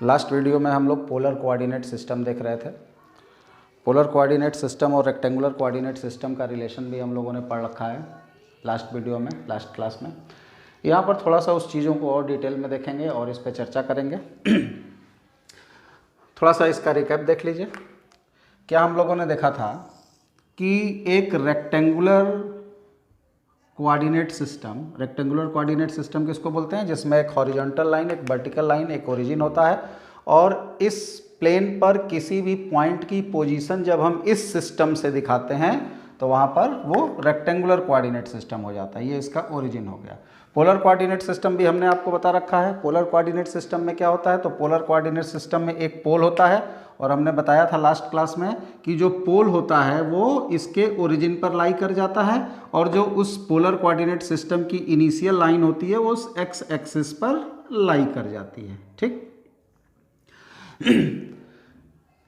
Last video में हम लोग पोलर कोऑर्डिनेट सिस्टम देख रहे थे। पोलर कोऑर्डिनेट सिस्टम और रेक्टेंगुलर कोऑर्डिनेट सिस्टम का रिलेशन भी हम लोगों ने पढ़ रखा है लास्ट वीडियो में, लास्ट क्लास में। यहाँ पर थोड़ा सा उस चीज़ों को और डिटेल में देखेंगे और इस पर चर्चा करेंगे। थोड़ा सा इसका रिकैप देख लीजिए। क्या हम लोगों ने देखा था कि एक रेक्टेंगुलर कोऑर्डिनेट सिस्टम किसको बोलते हैं, जिसमें एक हॉरिजॉन्टल लाइन, एक वर्टिकल लाइन, एक ओरिजिन होता है और इस प्लेन पर किसी भी पॉइंट की पोजीशन जब हम इस सिस्टम से दिखाते हैं तो वहाँ पर वो रेक्टेंगुलर कोऑर्डिनेट सिस्टम हो जाता है। ये इसका ओरिजिन हो गया। पोलर कोऑर्डिनेट सिस्टम भी हमने आपको बता रखा है। पोलर कोऑर्डिनेट सिस्टम में क्या होता है, तो पोलर कोऑर्डिनेट सिस्टम में एक पोल होता है और हमने बताया था लास्ट क्लास में कि जो पोल होता है वो इसके ओरिजिन पर लाई कर जाता है और जो उस पोलर कोऑर्डिनेट सिस्टम की इनिशियल लाइन होती है वो उस एक्स एक्सिस पर लाई कर जाती है। ठीक।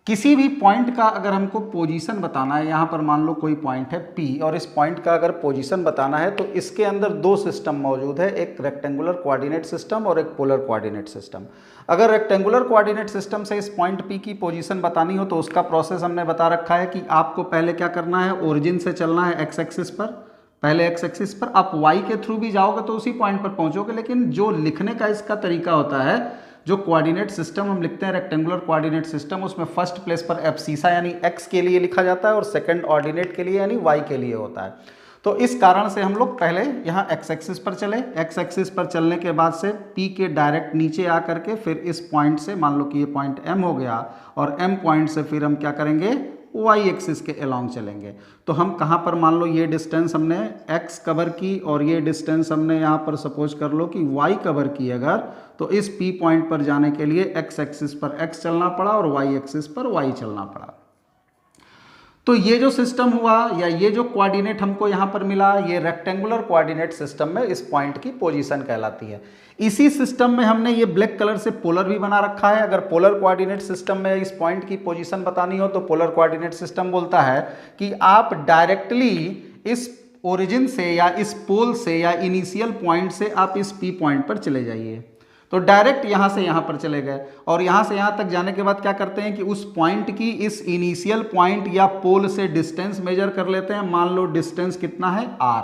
किसी भी पॉइंट का अगर हमको पोजीशन बताना है, यहाँ पर मान लो कोई पॉइंट है P और इस पॉइंट का अगर पोजीशन बताना है तो इसके अंदर दो सिस्टम मौजूद है, एक रेक्टेंगुलर कोऑर्डिनेट सिस्टम और एक पोलर कोऑर्डिनेट सिस्टम। अगर रेक्टेंगुलर कोऑर्डिनेट सिस्टम से इस पॉइंट P की पोजीशन बतानी हो तो उसका प्रोसेस हमने बता रखा है कि आपको पहले क्या करना है, ओरिजिन से चलना है एक्स एक्सिस पर। पहले एक्स एक्सिस पर आप y के थ्रू भी जाओगे तो उसी पॉइंट पर पहुंचोगे, लेकिन जो लिखने का इसका तरीका होता है, जो कोऑर्डिनेट सिस्टम हम लिखते हैं रेक्टेंगुलर कोऑर्डिनेट सिस्टम, उसमें फर्स्ट प्लेस पर एब्सिसा यानी x के लिए लिखा जाता है और सेकंड ऑर्डिनेट के लिए यानी y के लिए होता है। तो इस कारण से हम लोग पहले यहाँ x एक्सिस पर चले। x एक्सिस पर चलने के बाद से P के डायरेक्ट नीचे आ करके फिर इस पॉइंट से, मान लो कि ये पॉइंट M हो गया और M पॉइंट से फिर हम क्या करेंगे, y एक्सिस के अलोंग चलेंगे। तो हम कहाँ पर, मान लो ये डिस्टेंस हमने x कवर की और ये डिस्टेंस हमने यहाँ पर सपोज कर लो कि y कवर की अगर, तो इस P पॉइंट पर जाने के लिए x एक्सिस पर x चलना पड़ा और y एक्सिस पर y चलना पड़ा। तो ये जो सिस्टम हुआ या ये जो कोऑर्डिनेट हमको यहाँ पर मिला, ये रेक्टेंगुलर कोऑर्डिनेट सिस्टम में इस पॉइंट की पोजीशन कहलाती है। इसी सिस्टम में हमने ये ब्लैक कलर से पोलर भी बना रखा है। अगर पोलर कोऑर्डिनेट सिस्टम में इस पॉइंट की पोजीशन बतानी हो तो पोलर कोऑर्डिनेट सिस्टम बोलता है कि आप डायरेक्टली इस ओरिजिन से या इस पोल से या इनिशियल पॉइंट से आप इस P पॉइंट पर चले जाइए। तो डायरेक्ट यहाँ से यहाँ पर चले गए और यहाँ से यहाँ तक जाने के बाद क्या करते हैं कि उस पॉइंट की इस इनिशियल पॉइंट या पोल से डिस्टेंस मेजर कर लेते हैं। मान लो डिस्टेंस कितना है, r,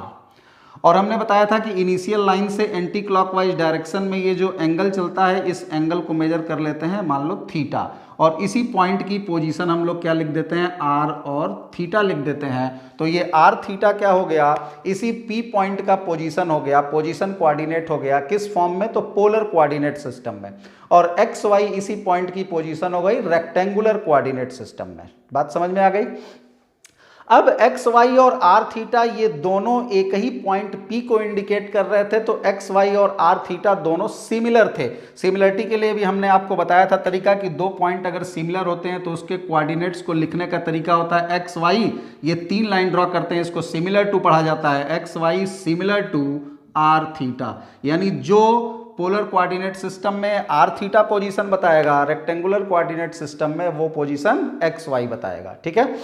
और हमने बताया था कि इनिशियल लाइन से एंटी क्लॉकवाइज डायरेक्शन में ये जो एंगल चलता है, इस एंगल को मेजर कर लेते हैं, मान लो थीटा, और इसी पॉइंट की पोजीशन हम लोग क्या लिख देते हैं, r और थीटा लिख देते हैं। तो ये r थीटा क्या हो गया, इसी P पॉइंट का पोजीशन हो गया, पोजीशन कोऑर्डिनेट हो गया। किस फॉर्म में, तो पोलर कोऑर्डिनेट सिस्टम में। और x y इसी पॉइंट की पोजीशन हो गई रेक्टेंगुलर कोऑर्डिनेट सिस्टम में। बात समझ में आ गई। अब एक्स वाई और आर थीटा ये दोनों एक ही पॉइंट P को इंडिकेट कर रहे थे, तो एक्स वाई और आर थीटा दोनों सिमिलर थे। सिमिलरिटी के लिए भी हमने आपको बताया था तरीका कि दो पॉइंट अगर सिमिलर होते हैं तो उसके कोऑर्डिनेट्स को लिखने का तरीका होता है एक्स वाई, ये तीन लाइन ड्रॉ करते हैं, इसको सिमिलर टू पढ़ा जाता है, X Y similar to R theta. यानी जो पोलर कोऑर्डिनेट सिस्टम में आर थीटा पोजीशन बताएगा, रेक्टेंगुलर कोऑर्डिनेट सिस्टम में वो पोजीशन एक्स वाई बताएगा। ठीक है।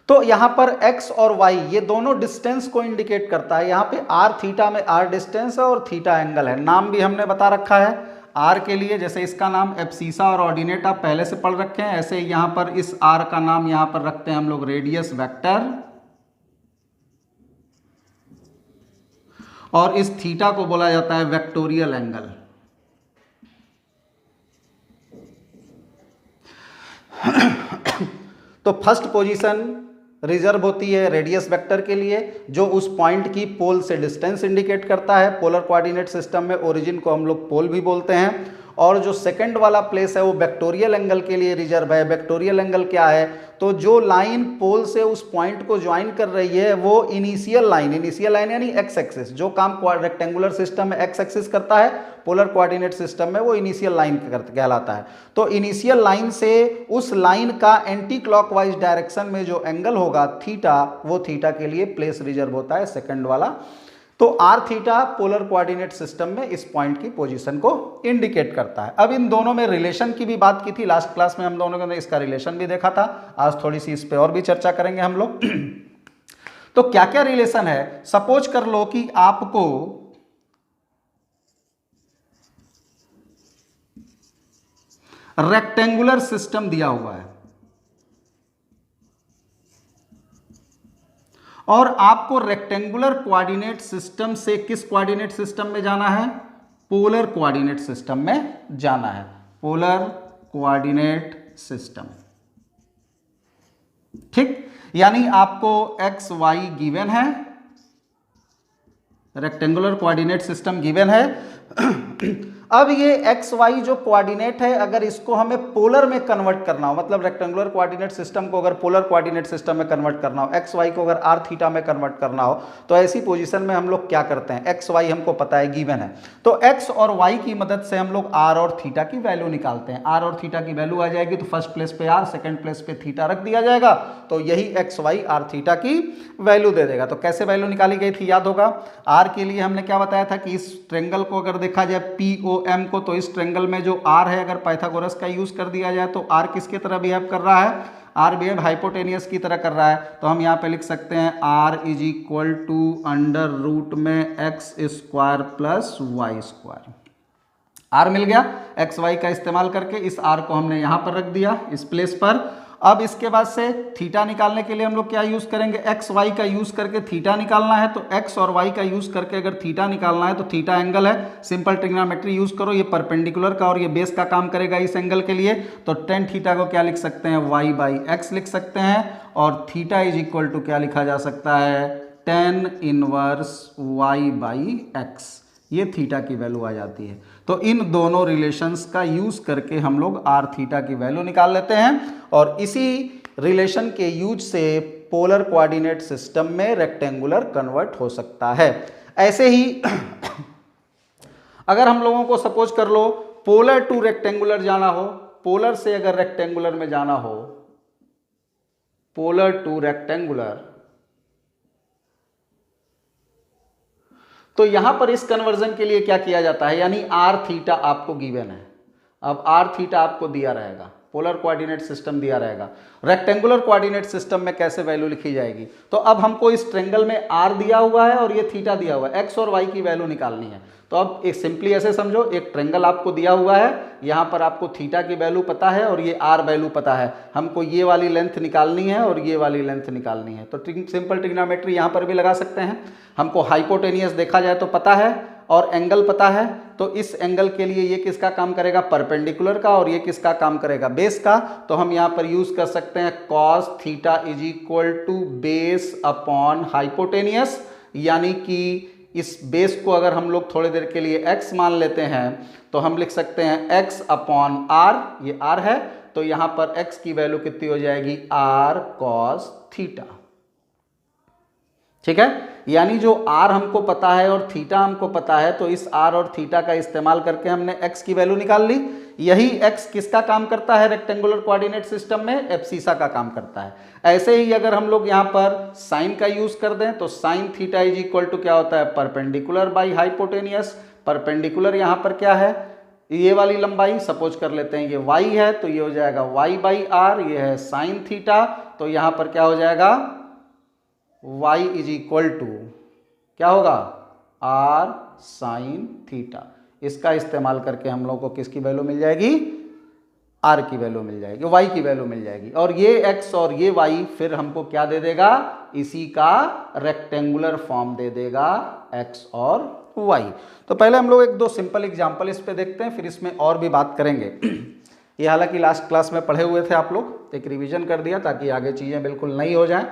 तो यहां पर x और y ये दोनों डिस्टेंस को इंडिकेट करता है। यहां पे r थीटा में r डिस्टेंस है और थीटा एंगल है। नाम भी हमने बता रखा है r के लिए, जैसे इसका नाम एब्सिसा और ऑर्डिनेट आप पहले से पढ़ रखे हैं, ऐसे यहां पर इस r का नाम यहां पर रखते हैं हम लोग रेडियस वेक्टर, और इस थीटा को बोला जाता है वेक्टोरियल एंगल। तो फर्स्ट पोजीशन रिजर्व होती है रेडियस वेक्टर के लिए, जो उस पॉइंट की पोल से डिस्टेंस इंडिकेट करता है। पोलर कोऑर्डिनेट सिस्टम में ओरिजिन को हम लोग पोल भी बोलते हैं। और जो सेकंड वाला प्लेस है वो वेक्टोरियल एंगल के लिए रिजर्व है। वेक्टोरियल एंगल क्या है, तो जो लाइन पोल से उस पॉइंट को ज्वाइन कर रही है वो इनिशियल लाइन यानी एक्स एक्सिस, जो काम रेक्टेंगुलर सिस्टम में एक्स एक्सिस करता है, पोलर कोऑर्डिनेट सिस्टम में वो इनिशियल लाइन कहलाता है। तो इनिशियल लाइन से उस लाइन का एंटी क्लॉकवाइज डायरेक्शन में जो एंगल होगा थीटा, वो थीटा के लिए प्लेस रिजर्व होता है सेकंड वाला। तो R theta polar coordinate system में इस पॉइंट की पोजीशन को इंडिकेट करता है। अब इन दोनों में रिलेशन की भी बात की थी लास्ट क्लास में, हम दोनों ने इसका रिलेशन भी देखा था। आज थोड़ी सी इस पे और भी चर्चा करेंगे हम लोग। तो क्या क्या रिलेशन है, सपोज कर लो कि आपको रेक्टेंगुलर सिस्टम दिया हुआ है और आपको रेक्टेंगुलर कोऑर्डिनेट सिस्टम से किस कोऑर्डिनेट सिस्टम में जाना है? पोलर कोऑर्डिनेट सिस्टम में जाना है, पोलर कोऑर्डिनेट सिस्टम। ठीक, यानी आपको एक्स वाई गिवन है, रेक्टेंगुलर कोऑर्डिनेट सिस्टम गिवन है। अब ये एक्स वाई जो कोऑर्डिनेट है, अगर इसको हमें पोलर में कन्वर्ट करना हो, मतलब रेक्टेंगुलर कोऑर्डिनेट सिस्टम को अगर पोलर कोऑर्डिनेट सिस्टम में कन्वर्ट करना हो, एक्स वाई को अगर आर थीटा में कन्वर्ट करना हो, तो ऐसी पोजीशन में हम लोग क्या करते हैं? एक्स वाई हमको पता है, गिवन है, तो एक्स और वाई की मदद से हम लोग आर और थीटा की वैल्यू निकालते हैं। आर और थीटा की वैल्यू आ जाएगी तो फर्स्ट प्लेस पे आर, सेकेंड प्लेस पे थीटा रख दिया जाएगा, तो यही एक्स वाई आर थीटा की वैल्यू दे देगा। तो कैसे वैल्यू निकाली गई थी याद होगा? आर के लिए हमने क्या बताया था कि इस ट्रेंगल को अगर देखा जाए POM को, तो इस ट्रेंगल में जो आर है, अगर पाइथागोरस का यूज कर दिया जाए तो आर किसकी तरह बिहेव कर रहा है? आर बिहेव हाइपोटेनियस की तरह कर रहा है। तो हम यहाँ पे लिख सकते हैं R is equal to under root में X square plus Y square. R मिल गया, एक्स वाई का इस्तेमाल करके इस आर को हमने यहाँ पर रख दिया इस प्लेस पर। अब इसके बाद से थीटा निकालने के लिए हम लोग क्या यूज करेंगे? एक्स वाई का यूज करके थीटा निकालना है, तो एक्स और वाई का यूज करके अगर थीटा निकालना है तो थीटा एंगल है, सिंपल ट्रिग्नोमेट्री यूज करो, ये परपेंडिकुलर का और ये बेस का काम करेगा इस एंगल के लिए। तो टेन थीटा को क्या लिख सकते हैं? वाई बाई एक्स लिख सकते हैं, और थीटा इज इक्वल टू क्या लिखा जा सकता है? Tan inverse Y by X, ये थीटा की वैल्यू आ जाती है। तो इन दोनों रिलेशंस का यूज करके हम लोग आर थीटा की वैल्यू निकाल लेते हैं, और इसी रिलेशन के यूज से पोलर कोऑर्डिनेट सिस्टम में रेक्टेंगुलर कन्वर्ट हो सकता है। ऐसे ही अगर हम लोगों को सपोज कर लो पोलर टू रेक्टेंगुलर जाना हो, पोलर से अगर रेक्टेंगुलर में जाना हो, पोलर टू रेक्टेंगुलर, तो यहां पर इस कन्वर्जन के लिए क्या किया जाता है? यानी आर थीटा आपको गिवन है, अब आर थीटा आपको दिया रहेगा, पोलर कोऑर्डिनेट सिस्टम दिया रहेगा। रेक्टेंगुलर कोऑर्डिनेट सिस्टम में कैसे वैल्यू लिखी जाएगी? तो अब हमको इस ट्रेंगल में आर दिया हुआ है और ये थीटा दिया हुआ है, एक्स और वाई की वैल्यू निकालनी है। तो अब एक सिंपली ऐसे समझो, एक ट्रेंगल आपको दिया हुआ है, यहाँ पर आपको थीटा की वैल्यू पता है और ये आर वैल्यू पता है, हमको ये वाली लेंथ निकालनी है और ये वाली लेंथ निकालनी है। तो सिंपल ट्रिग्नोमेट्री यहाँ पर भी लगा सकते हैं। हमको हाइपोटेनियस देखा जाए तो पता है और एंगल पता है, तो इस एंगल के लिए ये किसका काम करेगा? परपेंडिकुलर का, और ये किसका काम करेगा? बेस का। तो हम यहाँ पर यूज कर सकते हैं cos theta is equal to base upon hypotenuse, यानी कि इस बेस को अगर हम लोग थोड़ी देर के लिए x मान लेते हैं तो हम लिख सकते हैं x अपॉन r, ये r है, तो यहाँ पर x की वैल्यू कितनी हो जाएगी? r cos theta. ठीक है, यानी जो r हमको पता है और थीटा हमको पता है, तो इस r और थीटा का इस्तेमाल करके हमने x की वैल्यू निकाल ली। यही x किसका काम करता है रेक्टेंगुलर कोऑर्डिनेट सिस्टम में? एब्सिसा का काम करता है। ऐसे ही अगर हम लोग यहाँ पर साइन का यूज कर दें तो sine theta is equal to क्या होता है? Perpendicular by hypotenuse. परपेंडिकुलर यहाँ पर क्या है? ये वाली लंबाई सपोज कर लेते हैं ये y है, तो ये हो जाएगा y बाई आर, ये है साइन थीटा, तो यहाँ पर क्या हो जाएगा? y इज इक्वल टू क्या होगा? r sine theta. इसका इस्तेमाल करके हम लोग को किसकी वैल्यू मिल जाएगी? r की वैल्यू मिल जाएगी, y की वैल्यू मिल जाएगी, और ये x और ये y फिर हमको क्या दे देगा? इसी का रेक्टेंगुलर फॉर्म दे देगा, x और y। तो पहले हम लोग एक दो सिंपल एग्जांपल इस पे देखते हैं, फिर इसमें और भी बात करेंगे। ये हालांकि लास्ट क्लास में पढ़े हुए थे आप लोग, एक रिवीजन कर दिया ताकि आगे चीजें बिल्कुल नई हो जाएं।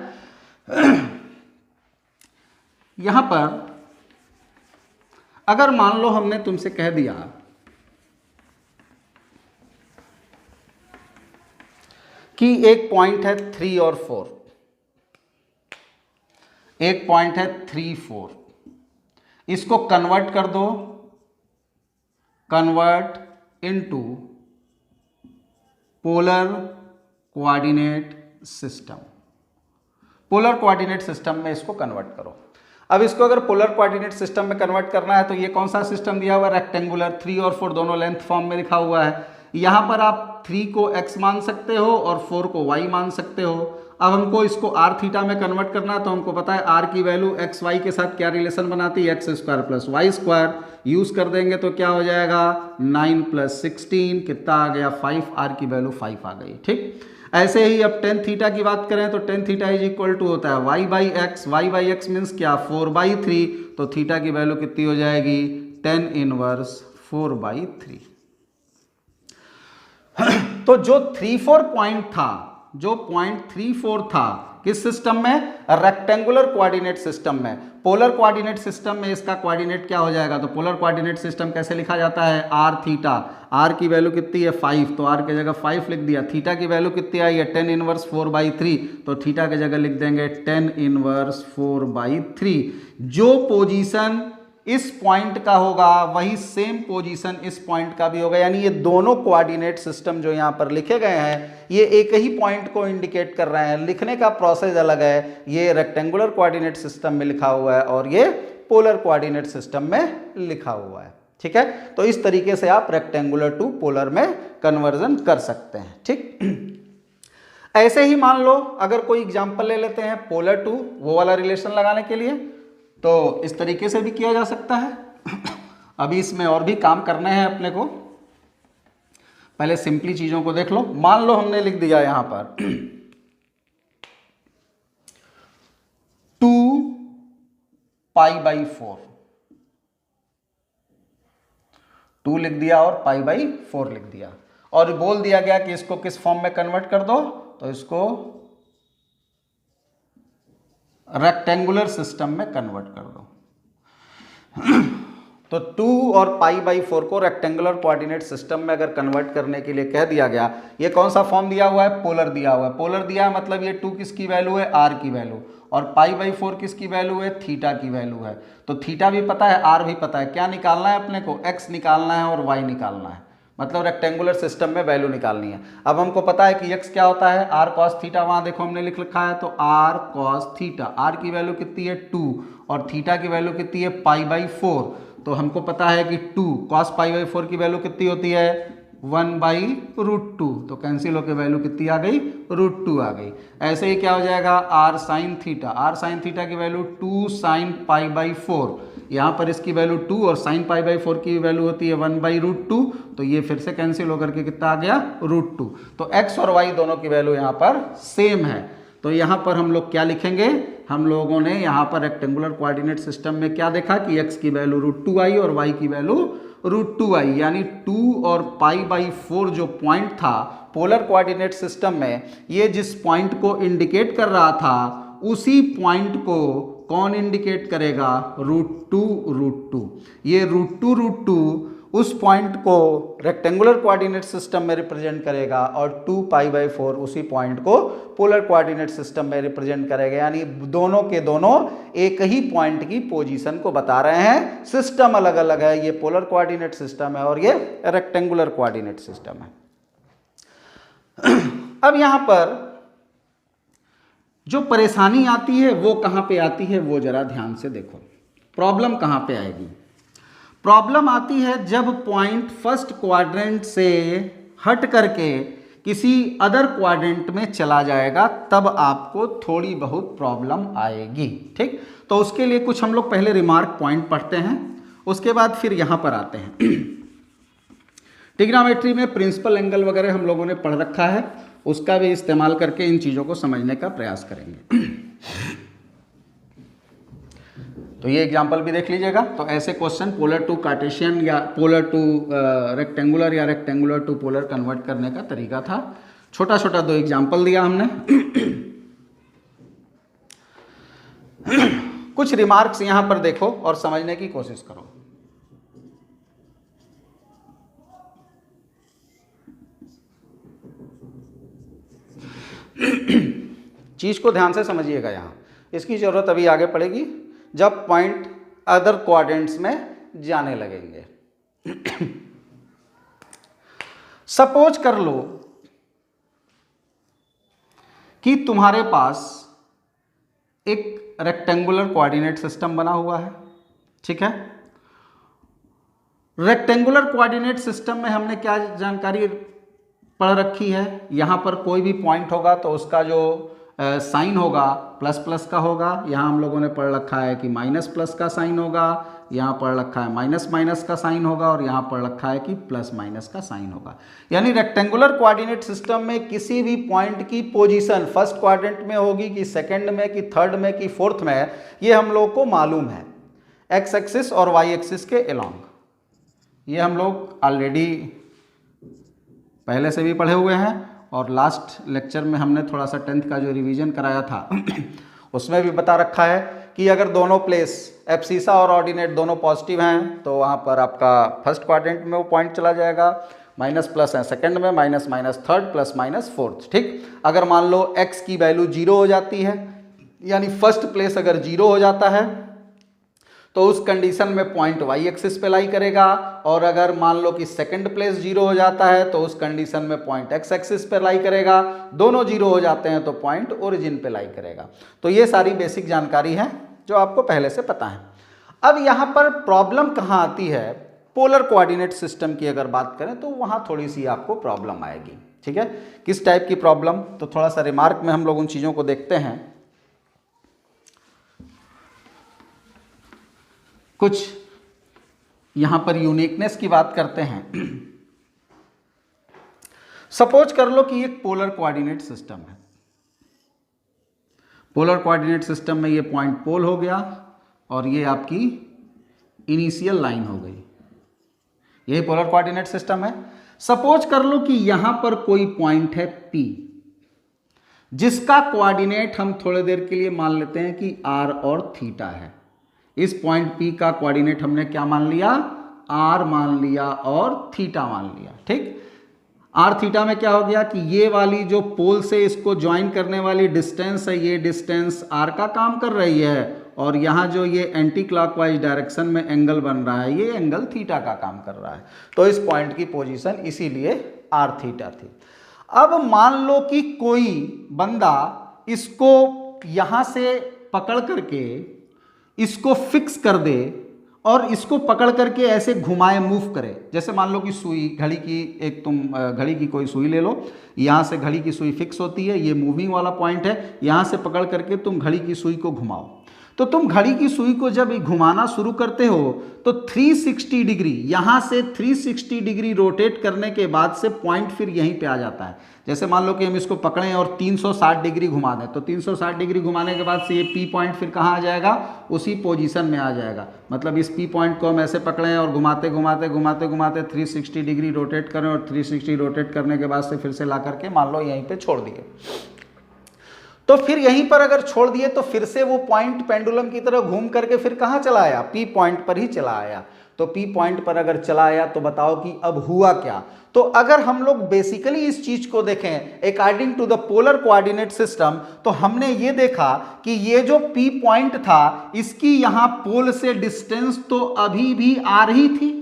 यहां पर अगर मान लो हमने तुमसे कह दिया कि एक पॉइंट है 3 और 4, एक पॉइंट है 3, 4, इसको कन्वर्ट कर दो, convert into polar coordinate system. Polar coordinate system में इसको कन्वर्ट करो। अब इसको अगर पोलर कोऑर्डिनेट सिस्टम में कन्वर्ट करना है तो ये कौन सा सिस्टम दिया हुआ है? रेक्टेंगुलर। 3 और 4 दोनों लेंथ फॉर्म में लिखा हुआ है। यहां पर आप 3 को x मान सकते हो और 4 को y मान सकते हो। अब हमको इसको आर थीटा में कन्वर्ट करना है, तो हमको पता है आर की वैल्यू एक्स वाई के साथ क्या रिलेशन बनाती है, X square plus Y square. Use कर देंगे तो क्या हो जाएगा 9 + 16 कितना आ गया 5, आर की वैल्यू 5 आ गई। ठीक, ऐसे ही अब टेन थीटा की बात करें तो tan theta is equal to होता है Y by X, Y by X means क्या 4/3, तो थीटा की वैल्यू कितनी हो जाएगी 10 इनवर्स 4/3। तो जो 34 पॉइंट था, जो पॉइंट 34 था किस सिस्टम में, रेक्टेंगुलर कोऑर्डिनेट सिस्टम में। पोलर कोऑर्डिनेट सिस्टम में इसका कोऑर्डिनेट क्या हो जाएगा, तो पोलर कोऑर्डिनेट सिस्टम कैसे लिखा जाता है आर थीटा, आर की वैल्यू कितनी है 5, तो आर की जगह 5 लिख दिया। थीटा की वैल्यू कितनी आई है 10 इनवर्स 4/3, तो थीटा की जगह लिख देंगे 10 इनवर्स 4/3। जो पोजीशन इस पॉइंट का होगा वही सेम पोजीशन इस पॉइंट का भी होगा, यानी ये दोनों कोऑर्डिनेट सिस्टम जो यहाँ पर लिखे गए हैं ये एक ही पॉइंट को इंडिकेट कर रहे हैं। लिखने का प्रोसेस अलग है, ये रेक्टेंगुलर कोऑर्डिनेट सिस्टम में लिखा हुआ है और ये पोलर कोऑर्डिनेट सिस्टम में लिखा हुआ है। ठीक है, तो इस तरीके से आप रेक्टेंगुलर टू पोलर में कन्वर्जन कर सकते हैं। ठीक, ऐसे ही मान लो अगर कोई एग्जाम्पल ले लेते हैं पोलर टू वो वाला रिलेशन लगाने के लिए, तो इस तरीके से भी किया जा सकता है। अभी इसमें और भी काम करने हैं अपने को, पहले सिंपली चीजों को देख लो। मान लो हमने लिख दिया यहां पर 2π/4, 2 लिख दिया और π/4 लिख दिया, और बोल दिया गया कि इसको किस फॉर्म में कन्वर्ट कर दो, तो इसको रेक्टेंगुलर सिस्टम में कन्वर्ट कर दो। तो 2 और π/4 को रेक्टेंगुलर कोऑर्डिनेट सिस्टम में अगर कन्वर्ट करने के लिए कह दिया गया, ये कौन सा फॉर्म दिया हुआ है, पोलर दिया हुआ है। पोलर दिया है मतलब ये 2 किसकी वैल्यू है आर की वैल्यू, और π/4 किसकी वैल्यू है थीटा की वैल्यू है। तो थीटा भी पता है आर भी पता है, क्या निकालना है अपने को, एक्स निकालना है और वाई निकालना है, मतलब रेक्टेंगुलर सिस्टम में वैल्यू निकालनी है। अब हमको पता है कि x क्या होता है आर कॉस थीटा, वहां देखो हमने लिख रखा है, तो आर कॉस थीटा, आर की वैल्यू कितनी है 2 और थीटा की वैल्यू कितनी है π/4, तो हमको पता है कि 2 cos π/4 की वैल्यू कितनी होती है 1/√2, तो कैंसिल होकर वैल्यू कितनी आ गई √2 आ गई। ऐसे ही क्या हो जाएगा r sine theta, r sine theta की वैल्यू 2 sin π/4, यहाँ पर इसकी वैल्यू 2 और sin π/4 की वैल्यू होती है 1/√2, तो ये फिर से कैंसिल होकर के कितना आ गया √2। तो x और y दोनों की वैल्यू यहाँ पर सेम है, तो यहाँ पर हम लोग क्या लिखेंगे, हम लोगों ने यहाँ पर रेक्टेंगुलर कोऑर्डिनेट सिस्टम में क्या देखा कि x की वैल्यू √2 आई और y की वैल्यू √2 आई, यानी 2 और π/4 जो पॉइंट था पोलर कोऑर्डिनेट सिस्टम में, ये जिस पॉइंट को इंडिकेट कर रहा था उसी पॉइंट को कौन इंडिकेट करेगा √2, ये √2 उस पॉइंट को रेक्टेंगुलर कोऑर्डिनेट सिस्टम में रिप्रेजेंट करेगा और 2π/4 उसी पॉइंट को पोलर कोऑर्डिनेट सिस्टम में रिप्रेजेंट करेगा, यानी दोनों के दोनों एक ही पॉइंट की पोजीशन को बता रहे हैं। सिस्टम अलग अलग है, ये पोलर कोऑर्डिनेट सिस्टम है और ये रेक्टेंगुलर कोऑर्डिनेट सिस्टम है। अब यहां पर जो परेशानी आती है वो कहां पे आती है, वो जरा ध्यान से देखो। प्रॉब्लम कहां पे आएगी, प्रॉब्लम आती है जब पॉइंट फर्स्ट क्वाड्रेंट से हट करके किसी अदर क्वाड्रेंट में चला जाएगा, तब आपको थोड़ी बहुत प्रॉब्लम आएगी। ठीक, तो उसके लिए कुछ हम लोग पहले रिमार्क पॉइंट पढ़ते हैं, उसके बाद फिर यहां पर आते हैं। ट्रिग्नोमेट्री में प्रिंसिपल एंगल वगैरह हम लोगों ने पढ़ रखा है, उसका भी इस्तेमाल करके इन चीज़ों को समझने का प्रयास करेंगे। तो ये एग्जांपल भी देख लीजिएगा। तो ऐसे क्वेश्चन पोलर टू कार्टेशियन या पोलर टू रेक्टेंगुलर या रेक्टेंगुलर टू पोलर कन्वर्ट करने का तरीका था। छोटा छोटा 2 एग्जांपल दिया हमने। कुछ रिमार्क्स यहां पर देखो और समझने की कोशिश करो। चीज को ध्यान से समझिएगा, यहां इसकी जरूरत अभी आगे पड़ेगी जब पॉइंट अदर क्वाड्रेंट्स में जाने लगेंगे। सपोज कर लो कि तुम्हारे पास एक रेक्टेंगुलर कोऑर्डिनेट सिस्टम बना हुआ है। ठीक है, रेक्टेंगुलर कोऑर्डिनेट सिस्टम में हमने क्या जानकारी पढ़ रखी है, यहां पर कोई भी पॉइंट होगा तो उसका जो साइन होगा प्लस प्लस का होगा, यहाँ हम लोगों ने पढ़ रखा है कि माइनस प्लस का साइन होगा, यहाँ पढ़ रखा है माइनस माइनस का साइन होगा, और यहाँ पढ़ रखा है कि प्लस माइनस का साइन होगा। यानी रेक्टेंगुलर कोऑर्डिनेट सिस्टम में किसी भी पॉइंट की पोजीशन फर्स्ट क्वाड्रेंट में होगी कि सेकंड में कि थर्ड में कि फोर्थ में, ये हम लोग को मालूम है एक्स एक्सिस और वाई एक्सिस के अलोंग। ये हम लोग ऑलरेडी पहले से भी पढ़े हुए हैं, और लास्ट लेक्चर में हमने थोड़ा सा 10th का जो रिवीजन कराया था उसमें भी बता रखा है कि अगर दोनों प्लेस एब्सिसा और ऑर्डिनेट दोनों पॉजिटिव हैं तो वहाँ पर आपका फर्स्ट क्वाड्रेंट में वो पॉइंट चला जाएगा, माइनस प्लस है सेकंड में, minus minus third, plus minus fourth. ठीक, अगर मान लो x की वैल्यू 0 हो जाती है, यानी फर्स्ट प्लेस अगर 0 हो जाता है तो उस कंडीशन में पॉइंट वाई एक्सिस पे लाई करेगा, और अगर मान लो कि सेकंड प्लेस 0 हो जाता है तो उस कंडीशन में पॉइंट एक्स एक्सिस पे लाई करेगा, दोनों 0 हो जाते हैं तो पॉइंट ओरिजिन पे लाई करेगा। तो ये सारी बेसिक जानकारी है जो आपको पहले से पता है। अब यहाँ पर प्रॉब्लम कहाँ आती है, पोलर कोऑर्डिनेट सिस्टम की अगर बात करें तो वहाँ थोड़ी सी आपको प्रॉब्लम आएगी। ठीक है, किस टाइप की प्रॉब्लम, तो थोड़ा सा रिमार्क में हम लोग उन चीज़ों को देखते हैं। कुछ यहां पर यूनिकनेस की बात करते हैं। सपोज कर लो कि एक पोलर कोऑर्डिनेट सिस्टम है। पोलर कोऑर्डिनेट सिस्टम में ये पॉइंट पोल हो गया और ये आपकी इनिशियल लाइन हो गई, यही पोलर कोऑर्डिनेट सिस्टम है। सपोज कर लो कि यहां पर कोई पॉइंट है P, जिसका कोऑर्डिनेट हम थोड़ी देर के लिए मान लेते हैं कि r और थीटा है। इस पॉइंट P का कोऑर्डिनेट हमने क्या मान लिया, r मान लिया और थीटा मान लिया। ठीक, r थीटा में क्या हो गया कि ये वाली जो पोल से इसको ज्वाइन करने वाली डिस्टेंस है, ये डिस्टेंस r का काम कर रही है, और यहाँ जो ये एंटी क्लॉकवाइज डायरेक्शन में एंगल बन रहा है, ये एंगल थीटा का काम कर रहा है। तो इस पॉइंट की पोजीशन इसीलिए r थीटा थी। अब मान लो कि कोई बंदा इसको यहाँ से पकड़ करके इसको फिक्स कर दे और इसको पकड़ करके ऐसे घुमाए, मूव करे। जैसे मान लो कि सुई, घड़ी की एक तुम घड़ी की कोई सुई ले लो, यहाँ से घड़ी की सुई फिक्स होती है, ये मूविंग वाला पॉइंट है, यहाँ से पकड़ करके तुम घड़ी की सुई को घुमाओ। तो तुम घड़ी की सुई को जब घुमाना शुरू करते हो तो 360 डिग्री, यहाँ से 360 डिग्री रोटेट करने के बाद से पॉइंट फिर यहीं पे आ जाता है। जैसे मान लो कि हम इसको पकड़ें और 360 डिग्री घुमा दें, तो 360 डिग्री घुमाने के बाद से ये P पॉइंट फिर कहाँ आ जाएगा, उसी पोजीशन में आ जाएगा। मतलब इस P पॉइंट को हम ऐसे पकड़ें और घुमाते घुमाते घुमाते घुमाते 360 डिग्री रोटेट करें, और 360 रोटेट करने के बाद से फिर से ला करके मान लो यहीं पे छोड़ दिए। तो फिर यहीं पर अगर छोड़ दिए तो फिर से वो पॉइंट पेंडुलम की तरह घूम करके फिर कहाँ चला आया, P पॉइंट पर ही चला आया। तो P पॉइंट पर अगर चला आया तो बताओ कि अब हुआ क्या। तो अगर हम लोग बेसिकली इस चीज को देखें according to the polar coordinate system, तो हमने ये देखा कि ये जो P पॉइंट था, इसकी यहां पोल से डिस्टेंस तो अभी भी आ रही थी।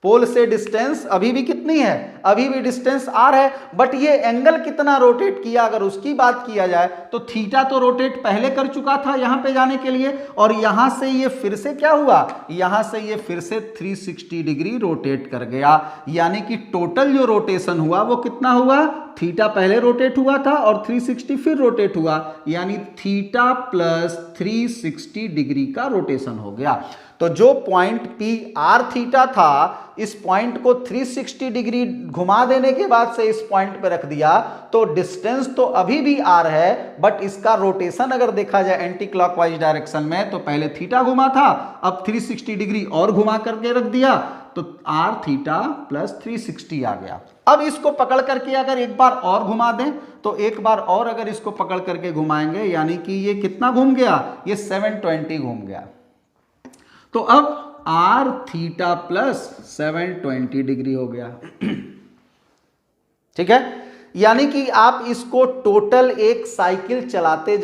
पोल से डिस्टेंस अभी भी कितनी है, अभी भी डिस्टेंस r है, बट ये एंगल कितना रोटेट किया अगर उसकी बात किया जाए तो थीटा तो रोटेट पहले कर चुका था यहां पे जाने के लिए, और यहां से ये फिर से क्या हुआ, यहां से ये फिर से 360 डिग्री रोटेट कर गया। यानी कि टोटल जो रोटेशन हुआ वो कितना हुआ, थीटा पहले रोटेट हुआ था और 360 फिर रोटेट हुआ, यानी थीटा प्लस 360 डिग्री का रोटेशन हो गया। तो जो पॉइंट P r थीटा था, इस पॉइंट को 360 डिग्री घुमा देने के बाद से इस पॉइंट पे रख दिया, तो डिस्टेंस तो अभी भी r है, बट इसका रोटेशन अगर देखा जाए एंटी क्लॉकवाइज डायरेक्शन में, तो पहले थीटा घुमा था, अब 360 डिग्री और घुमा करके रख दिया, तो r थीटा प्लस 360 आ गया। अब इसको पकड़ करके अगर एक बार और घुमा दें, तो एक बार और अगर इसको पकड़ करके घुमाएंगे, यानी कि ये कितना घूम गया, ये 720 घूम गया। तो अब r थीटा प्लस 720 डिग्री हो गया। ठीक है, यानी कि आप इसको टोटल एक साइकिल चलाते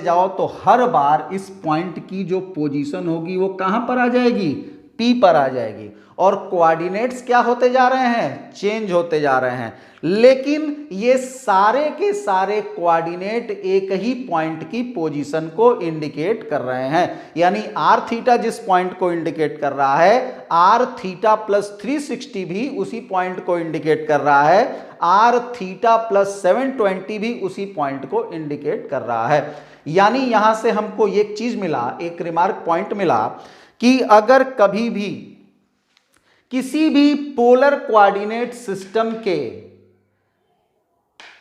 जाओ तो हर बार इस पॉइंट की जो पोजीशन होगी वो कहां पर आ जाएगी, P पर आ जाएगी और कोऑर्डिनेट्स क्या होते जा रहे हैं, चेंज होते जा रहे हैं। लेकिन ये सारे के सारे कोऑर्डिनेट एक ही पॉइंट की पोजीशन को इंडिकेट कर रहे हैं, यानी आर थीटा जिस पॉइंट को इंडिकेट कर रहा है, आर थीटा प्लस 360 भी उसी पॉइंट को इंडिकेट कर रहा है, आर थीटा प्लस 720 भी उसी पॉइंट को इंडिकेट कर रहा है। यानी यहां से हमको एक चीज मिला, एक रिमार्क पॉइंट मिला कि अगर कभी भी किसी भी पोलर कोऑर्डिनेट सिस्टम के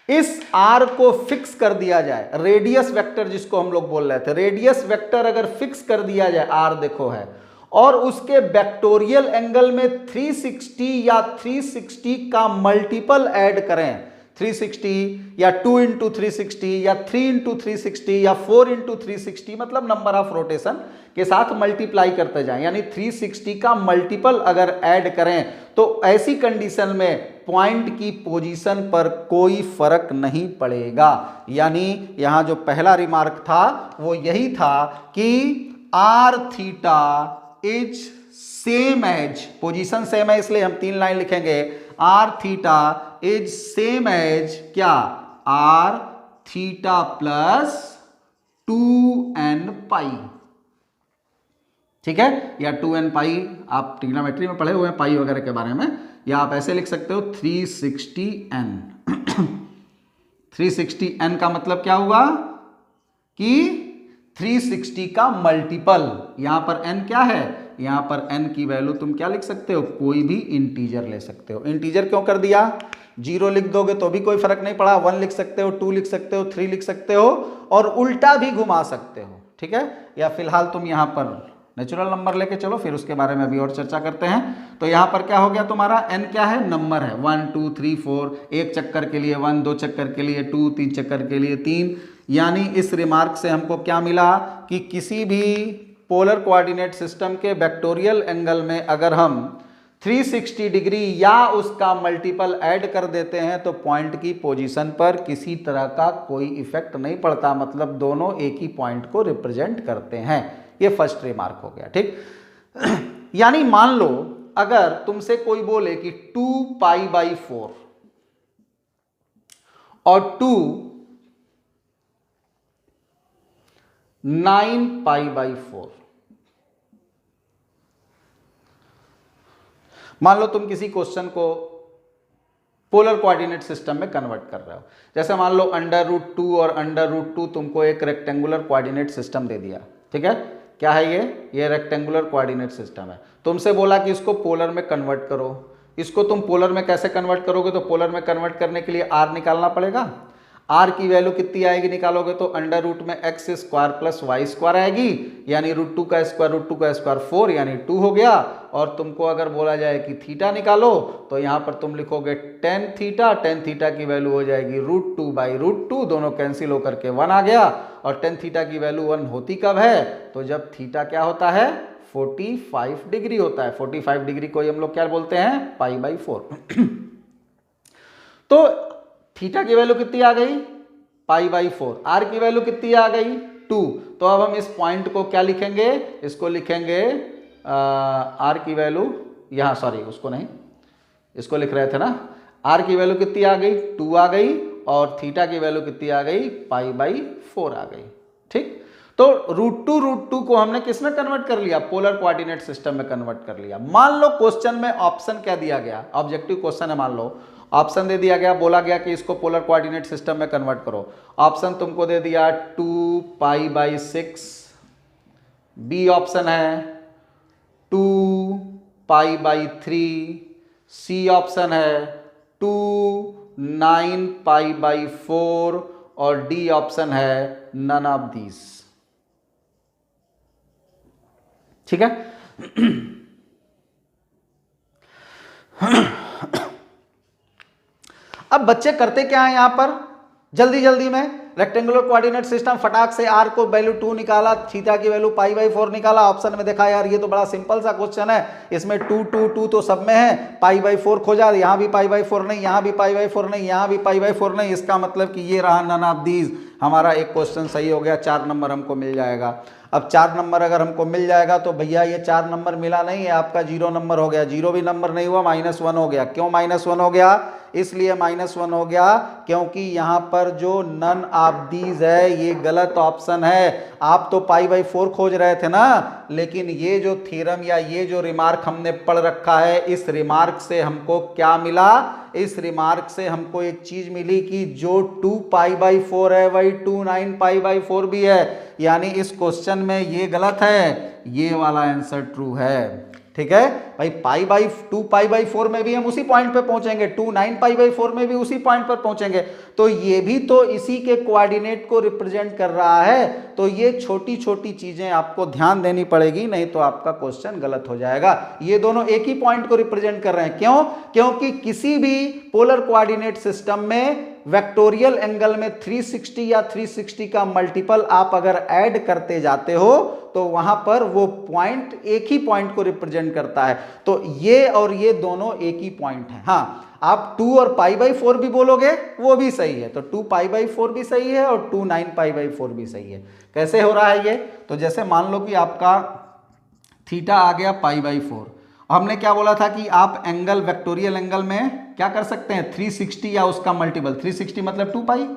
इस आर को फिक्स कर दिया जाए, रेडियस वेक्टर जिसको हम लोग बोल रहे थे, रेडियस वेक्टर अगर फिक्स कर दिया जाए, आर देखो है, और उसके वेक्टोरियल एंगल में 360 या 360 का मल्टीपल ऐड करें, 360 या 2 इंटू 360 या 3 इंटू 360 या 4 इंटू 360, मतलब नंबर ऑफ रोटेशन के साथ मल्टीप्लाई करते जाएं, यानी 360 का मल्टीपल अगर ऐड करें तो ऐसी कंडीशन में पॉइंट की पोजीशन पर कोई फर्क नहीं पड़ेगा। यानी यहां जो पहला रिमार्क था वो यही था कि r theta is same as, position same है इसलिए हम 3 लाइन लिखेंगे, r theta is same as क्या, r theta plus 2n pi, ठीक है, या 2n पाई, आप ट्रिग्नोमेट्री में पढ़े हुए हैं पाई वगैरह के बारे में, या आप ऐसे लिख सकते हो 360n। 360n का मतलब क्या हुआ कि 360 का मल्टीपल, यहां पर n क्या है, यहां पर n की वैल्यू तुम क्या लिख सकते हो, कोई भी इंटीजर ले सकते हो। इंटीजर क्यों कर दिया, 0 लिख दोगे तो भी कोई फर्क नहीं पड़ा, 1 लिख सकते हो, 2 लिख सकते हो, 3 लिख सकते हो, और उल्टा भी घुमा सकते हो, ठीक है। या फिलहाल तुम यहां पर नेचुरल नंबर लेके चलो, फिर उसके बारे में अभी और चर्चा करते हैं। तो यहां पर क्या हो गया तुम्हारा, n क्या है, नंबर है, 1 2 3 4, एक चक्कर के लिए 1, 2 चक्कर के लिए 2, 3 चक्कर के लिए 3। यानी इस रिमार्क से हमको क्या मिला कि किसी भी पोलर कोऑर्डिनेट सिस्टम के वेक्टोरियल एंगल में अगर हम 360 डिग्री या उसका मल्टीपल ऐड कर देते हैं तो पॉइंट की पोजीशन पर किसी तरह का कोई इफेक्ट नहीं पड़ता, मतलब दोनों एक ही पॉइंट को रिप्रेजेंट करते हैं। ये फर्स्ट रिमार्क हो गया, ठीक। यानी मान लो अगर तुमसे कोई बोले कि 2 पाई बाई 4 और 2 9 पाई बाई 4, मान लो तुम किसी क्वेश्चन को पोलर कोऑर्डिनेट सिस्टम में कन्वर्ट कर रहे हो, जैसे मान लो √2 और √2 तुमको एक रेक्टेंगुलर कोऑर्डिनेट सिस्टम दे दिया, ठीक है, क्या है ये रेक्टेंगुलर कोऑर्डिनेट सिस्टम है। तुमसे बोला कि इसको पोलर में कन्वर्ट करो, इसको तुम पोलर में कैसे कन्वर्ट करोगे, तो पोलर में कन्वर्ट करने के लिए r निकालना पड़ेगा। r की वैल्यू कितनी आएगी निकालोगे तो √ में x square plus Y square आएगी, यानी √2 का स्क्वायर 4, यानी 2 हो गया। और तुमको अगर बोला जाए कि थीटा निकालो तो यहाँ पर तुम लिखोगे tan थीटा की वैल्यू हो जाएगी √2 बाई √2, दोनों कैंसिल होकर के 1 आ गया। और tan थीटा की वैल्यू 1 होती कब है, तो जब थीटा क्या होता है, 45 डिग्री होता है। 45 डिग्री को हम लोग क्या बोलते हैं, π/4। तो थीटा की वैल्यू कितनी आ गई, π/4, आर की वैल्यू कितनी आ गई, 2। तो अब हम इस पॉइंट को क्या लिखेंगे, इसको लिखेंगे आर की वैल्यू, यहाँ सॉरी उसको नहीं, इसको लिख रहे थे ना, आर की वैल्यू कितनी आ गई, 2 आ गई, और थीटा की वैल्यू कितनी आ गई, π/4 आ गई, ठीक। तो √2 को हमने किसमें कन्वर्ट कर लिया, पोलर कोऑर्डिनेट सिस्टम में कन्वर्ट कर लिया। मान लो क्वेश्चन में ऑप्शन क्या दिया गया, ऑब्जेक्टिव क्वेश्चन है, मान लो ऑप्शन दे दिया गया, बोला गया कि इसको पोलर कोऑर्डिनेट सिस्टम में कन्वर्ट करो। ऑप्शन तुमको दे दिया 2 π/6, बी ऑप्शन है 2 π/3, सी ऑप्शन है 2 9 π/4, और डी ऑप्शन है नन ऑफ दीज, ठीक है। अब बच्चे करते क्या है यहां पर, जल्दी में रेक्टेंगुलर कोऑर्डिनेट सिस्टम, फटाक से आर को वैल्यू 2 निकाला, थीटा की वैल्यू π/4 निकाला। ऑप्शन में देखा यार ये तो बड़ा सिंपल सा क्वेश्चन है, इसमें 2 तो सब में है, π/4 खोजा, यहां भी π/4 नहीं, यहां भी π/4 नहीं, यहां भी π/4 नहीं, इसका मतलब कि ये रहा नन ऑफ दीज। हमारा एक क्वेश्चन सही हो गया, 4 नंबर हमको मिल जाएगा। अब 4 नंबर अगर हमको मिल जाएगा तो भैया ये 4 नंबर मिला नहीं है, आपका 0 नंबर हो गया, 0 भी नंबर नहीं हुआ, -1 हो गया। क्यों -1 हो गया? इसलिए -1 हो गया क्योंकि यहाँ पर जो नन ऑफ दीज है ये गलत ऑप्शन है। आप तो π/4 खोज रहे थे ना, लेकिन ये जो थ्योरम या ये जो रिमार्क हमने पढ़ रखा है, इस रिमार्क से हमको क्या मिला? इस रिमार्क से हमको एक चीज मिली कि जो 2π/4 है वही 29π/4 भी है, यानी इस क्वेश्चन में ये गलत है, ये वाला आंसर ट्रू है। ठीक है भाई, 2π/4 में भी हम उसी पॉइंट पे पहुंचेंगे, 29π/4 में भी उसी पॉइंट पर पहुंचेंगे, तो ये भी तो इसी के कोऑर्डिनेट को रिप्रेजेंट कर रहा है। तो ये छोटी छोटी चीजें आपको ध्यान देनी पड़ेगी, नहीं तो आपका क्वेश्चन गलत हो जाएगा। ये दोनों एक ही पॉइंट को रिप्रेजेंट कर रहे हैं। क्यों? क्योंकि किसी भी पोलर कोऑर्डिनेट सिस्टम में वेक्टोरियल एंगल में 360 या 360 का मल्टीपल आप अगर ऐड करते जाते हो तो वहां पर वो पॉइंट एक ही पॉइंट को रिप्रेजेंट करता है। तो ये और ये दोनों एक ही पॉइंट है। हाँ, आप 2 और π/4 भी बोलोगे वो भी सही है, तो 2π/4 भी सही है और 29π/4 भी सही है। कैसे हो रहा है ये? तो जैसे मान लो कि आपका थीटा आ गया π/4, हमने क्या बोला था कि आप एंगल वेक्टोरियल एंगल में क्या कर सकते हैं? 360 या उसका मल्टीपल, 360 मतलब 2π,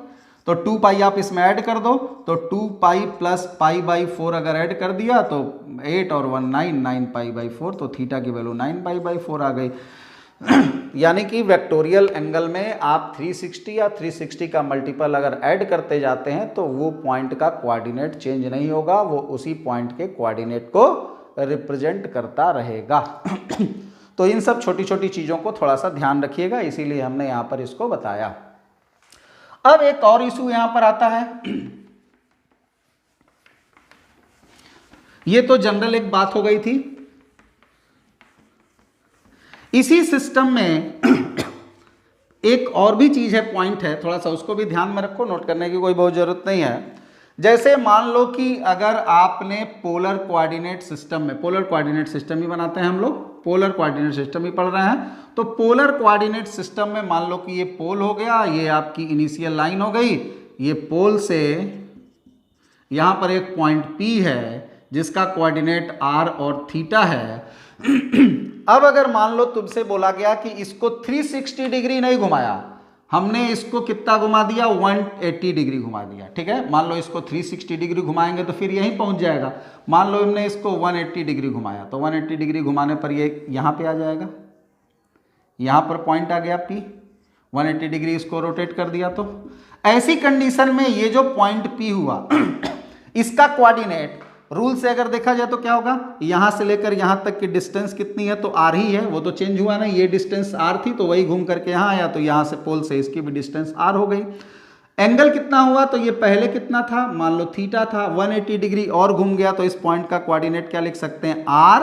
तो 2π आप इसमें ऐड कर दो, तो 2π प्लस π/4 अगर ऐड कर दिया तो 8 और 1 9, 9π/4, तो थीटा की वैल्यू 9π/4 आ गई। यानी कि वेक्टोरियल एंगल में आप 360 या 360 का मल्टीपल अगर ऐड करते जाते हैं तो वो पॉइंट का कोऑर्डिनेट चेंज नहीं होगा, वो उसी पॉइंट के कोऑर्डिनेट को रिप्रेजेंट करता रहेगा। तो इन सब छोटी छोटी चीज़ों को थोड़ा सा ध्यान रखिएगा, इसीलिए हमने यहाँ पर इसको बताया। अब एक और इशू यहां पर आता है, ये तो जनरल एक बात हो गई थी। इसी सिस्टम में एक और भी चीज है, पॉइंट है, थोड़ा सा उसको भी ध्यान में रखो, नोट करने की कोई बहुत जरूरत नहीं है। जैसे मान लो कि अगर आपने पोलर कोऑर्डिनेट सिस्टम में, पोलर कोऑर्डिनेट सिस्टम ही बनाते हैं हम लोग, पोलर कोऑर्डिनेट सिस्टम ही पढ़ रहे हैं, तो पोलर कोऑर्डिनेट सिस्टम में मान लो कि ये पोल हो गया, ये आपकी इनिशियल लाइन हो गई, ये पोल से यहां पर एक पॉइंट P है जिसका कोऑर्डिनेट r और थीटा है। अब अगर मान लो तुमसे बोला गया कि इसको 360 डिग्री नहीं घुमाया, हमने इसको कितना घुमा दिया? 180 डिग्री घुमा दिया। ठीक है, मान लो इसको 360 डिग्री घुमाएंगे तो फिर यहीं पहुंच जाएगा। मान लो हमने इसको 180 डिग्री घुमाया, तो 180 डिग्री घुमाने पर ये यहां पे आ जाएगा, यहां पर पॉइंट आ गया P। 180 डिग्री इसको रोटेट कर दिया, तो ऐसी कंडीशन में ये जो पॉइंट P हुआ इसका कोऑर्डिनेट रूल से अगर देखा जाए तो क्या होगा? यहां से लेकर यहां तक की डिस्टेंस कितनी है? तो r ही है, वो तो चेंज हुआ ना, ये डिस्टेंस r थी तो वही घूम करके यहां आया, तो यहां से पोल से इसकी भी डिस्टेंस r हो गई। एंगल कितना हुआ? तो ये पहले कितना था? मान लो थीटा था, 180 डिग्री और घूम गया, तो इस पॉइंट का कोऑर्डिनेट क्या लिख सकते हैं? r,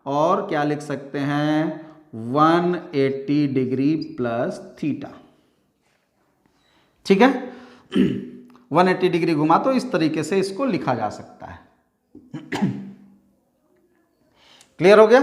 और क्या लिख सकते हैं? 180 डिग्री प्लस थीटा। ठीक है, 180 डिग्री घुमा तो इस तरीके से इसको लिखा जा सकता है। क्लियर हो गया?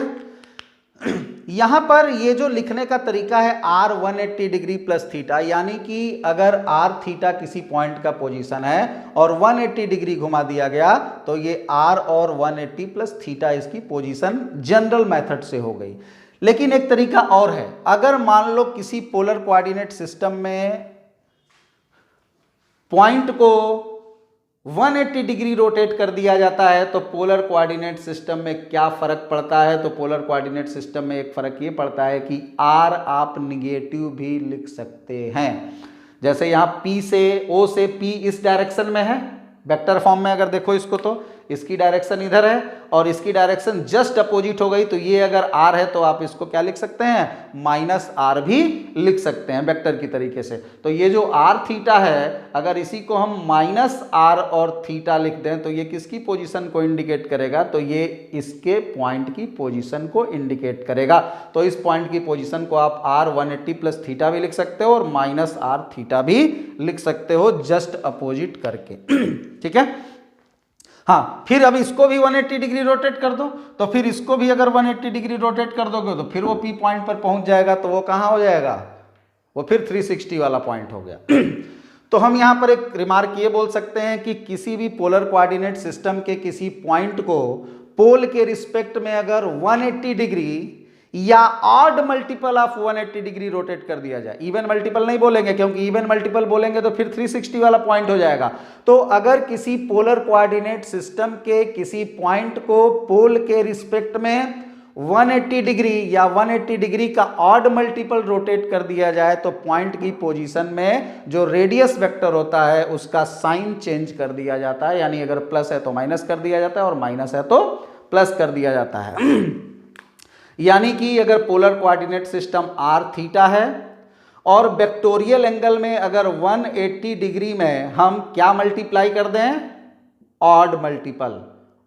यहां पर ये जो लिखने का तरीका है r 180 डिग्री प्लस थीटा, यानी कि अगर r थीटा किसी पॉइंट का पोजीशन है और 180 डिग्री घुमा दिया गया तो ये r और 180 प्लस थीटा इसकी पोजीशन जनरल मेथड से हो गई। लेकिन एक तरीका और है, अगर मान लो किसी पोलर कोऑर्डिनेट सिस्टम में पॉइंट को 180 डिग्री रोटेट कर दिया जाता है तो पोलर कोऑर्डिनेट सिस्टम में क्या फर्क पड़ता है? तो पोलर कोऑर्डिनेट सिस्टम में एक फर्क ये पड़ता है कि r आप निगेटिव भी लिख सकते हैं। जैसे यहाँ P से O से P इस डायरेक्शन में है, वेक्टर फॉर्म में अगर देखो इसको तो इसकी डायरेक्शन इधर है और इसकी डायरेक्शन जस्ट अपोजिट हो गई, तो ये अगर r है तो आप इसको क्या लिख सकते हैं? -r भी लिख सकते हैं वेक्टर की तरीके से। तो ये जो r थीटा है, अगर इसी को हम -r और थीटा लिख दें तो ये किसकी पोजीशन को इंडिकेट करेगा? तो ये इसके पॉइंट की पोजीशन को इंडिकेट करेगा। तो इस पॉइंट की पोजीशन को आप r 180 प्लस थीटा भी लिख सकते हो और -r थीटा भी लिख सकते हो, जस्ट अपोजिट करके। ठीक है, हाँ, फिर अब इसको भी 180 डिग्री रोटेट कर दो, तो फिर इसको भी अगर 180 डिग्री रोटेट कर दोगे तो फिर वो P पॉइंट पर पहुंच जाएगा, तो वो कहाँ हो जाएगा? वो फिर 360 वाला पॉइंट हो गया। तो हम यहाँ पर एक रिमार्क ये बोल सकते हैं कि किसी भी पोलर कोऑर्डिनेट सिस्टम के किसी पॉइंट को पोल के रिस्पेक्ट में अगर 180 डिग्री या odd multiple of 180 degree rotate कर दिया जाए, इवन मल्टीपल नहीं बोलेंगे क्योंकि इवन मल्टीपल बोलेंगे तो फिर 360 वाला पॉइंट हो जाएगा। तो अगर किसी पोलर कोऑर्डिनेट सिस्टम के किसी पॉइंट को पोल के रिस्पेक्ट में 180 डिग्री या 180 डिग्री का ऑड मल्टीपल रोटेट कर दिया जाए तो पॉइंट की पोजीशन में जो रेडियस वेक्टर होता है उसका साइन चेंज कर दिया जाता है, यानी अगर प्लस है तो माइनस कर दिया जाता है और माइनस है तो प्लस कर दिया जाता है। यानी कि अगर polar coordinate system r theta है और वेक्टोरियल एंगल में अगर 180 डिग्री में हम क्या मल्टीप्लाई कर दें, odd multiple,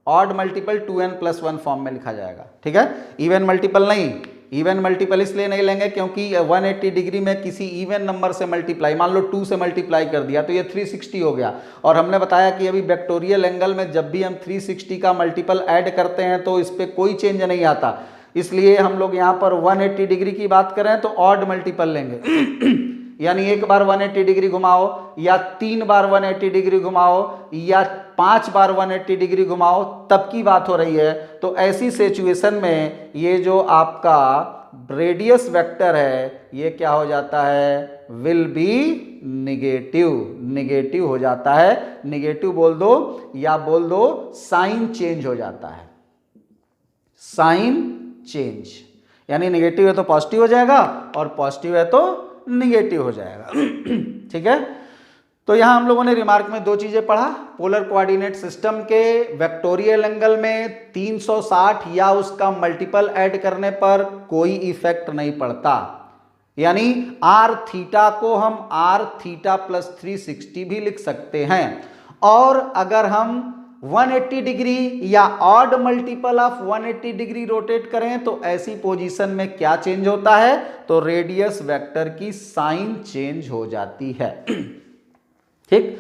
odd multiple 2n+1 form में लिखा जाएगा, ठीक है, इवन मल्टीपल नहीं। इवन मल्टीपल इसलिए नहीं लेंगे क्योंकि 180 डिग्री में किसी इवन नंबर से मल्टीप्लाई, मान लो 2 से मल्टीप्लाई कर दिया तो ये 360 हो गया। और हमने बताया कि अभी वेक्टोरियल एंगल में जब भी हम 360 का मल्टीपल ऐड करते हैं तो इस पर कोई चेंज नहीं आता, इसलिए हम लोग यहाँ पर 180 डिग्री की बात करें तो ऑड मल्टीपल लेंगे। यानी एक बार 180 डिग्री घुमाओ या 3 बार 180 डिग्री घुमाओ या 5 बार 180 डिग्री घुमाओ तब की बात हो रही है। तो ऐसी सिचुएशन में ये जो आपका रेडियस वेक्टर है ये क्या हो जाता है, विल बी निगेटिव, निगेटिव हो जाता है। निगेटिव बोल दो या बोल दो साइन चेंज हो जाता है, साइन चेंज, यानी निगेटिव है तो पॉजिटिव हो जाएगा और पॉजिटिव है तो निगेटिव हो जाएगा। ठीक है, तो यहां हम लोगों ने रिमार्क में दो चीजें पढ़ा, पोलर कोऑर्डिनेट सिस्टम के वेक्टोरियल एंगल में 360 या उसका मल्टीपल ऐड करने पर कोई इफेक्ट नहीं पड़ता, यानी आर थीटा को हम आर थीटा प्लस 360 भी लिख सकते हैं। और अगर हम 180 डिग्री या odd multiple of 180 degree rotate करें तो ऐसी पोजीशन में क्या चेंज होता है, तो रेडियस वेक्टर की साइन चेंज हो जाती है। ठीक,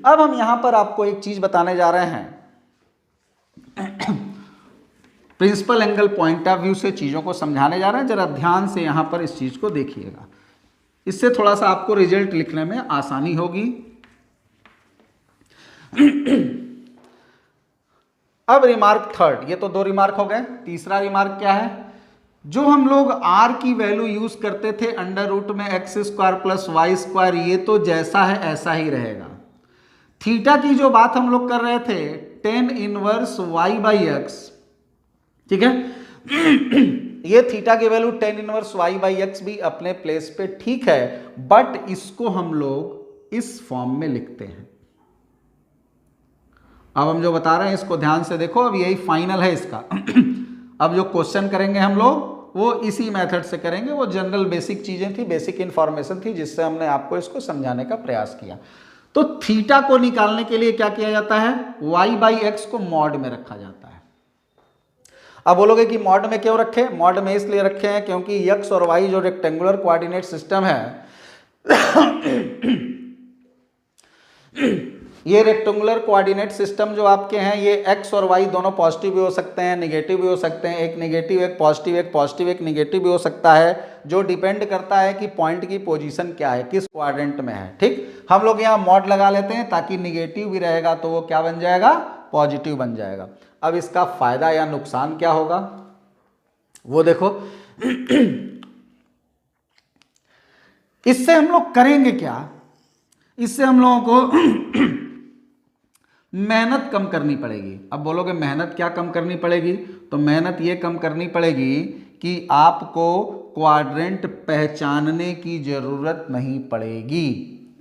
अब हम यहां पर आपको एक चीज बताने जा रहे हैं, principal angle point of view से चीजों को समझाने जा रहे हैं। जरा ध्यान से यहां पर इस चीज को देखिएगा, इससे थोड़ा सा आपको रिजल्ट लिखने में आसानी होगी। अब रिमार्क थर्ड, ये तो दो रिमार्क हो गए, तीसरा रिमार्क क्या है, जो हम लोग r की वैल्यू यूज करते थे अंडर रूट में x² प्लस y², ये तो जैसा है ऐसा ही रहेगा। थीटा की जो बात हम लोग कर रहे थे tan इनवर्स y/x, ठीक है, ये थीटा की वैल्यू tan इनवर्स y/x भी अपने प्लेस पे ठीक है, बट इसको हम लोग इस फॉर्म में लिखते हैं। अब हम जो बता रहे हैं इसको ध्यान से देखो, अब यही फाइनल है इसका। अब जो क्वेश्चन करेंगे हम लोग वो इसी मेथड से करेंगे, वो जनरल बेसिक चीजें थी, बेसिक इंफॉर्मेशन थी जिससे हमने आपको इसको समझाने का प्रयास किया। तो थीटा को निकालने के लिए क्या किया जाता है, y/x को मॉड में रखा जाता है। अब बोलोगे कि मॉड में क्यों रखे, मॉड में इसलिए रखे हैं क्योंकि x और y जो रेक्टेंगुलर कोऑर्डिनेट सिस्टम है ये रेक्टेंगुलर कोऑर्डिनेट सिस्टम जो आपके हैं ये x और y दोनों पॉजिटिव भी हो सकते हैं, नेगेटिव भी हो सकते हैं, एक नेगेटिव एक पॉजिटिव, एक पॉजिटिव एक नेगेटिव भी हो सकता है, जो डिपेंड करता है कि पॉइंट की पोजीशन क्या है, किस क्वाड्रेंट में है। ठीक, हम लोग यहाँ मॉड लगा लेते हैं ताकि नेगेटिव भी रहेगा तो वो क्या बन जाएगा, पॉजिटिव बन जाएगा। अब इसका फायदा या नुकसान क्या होगा वो देखो। इससे हम लोग करेंगे क्या, इससे हम लोगों को मेहनत कम करनी पड़ेगी। अब बोलोगे मेहनत क्या कम करनी पड़ेगी, तो मेहनत ये कम करनी पड़ेगी कि आपको क्वाड्रेंट पहचानने की जरूरत नहीं पड़ेगी।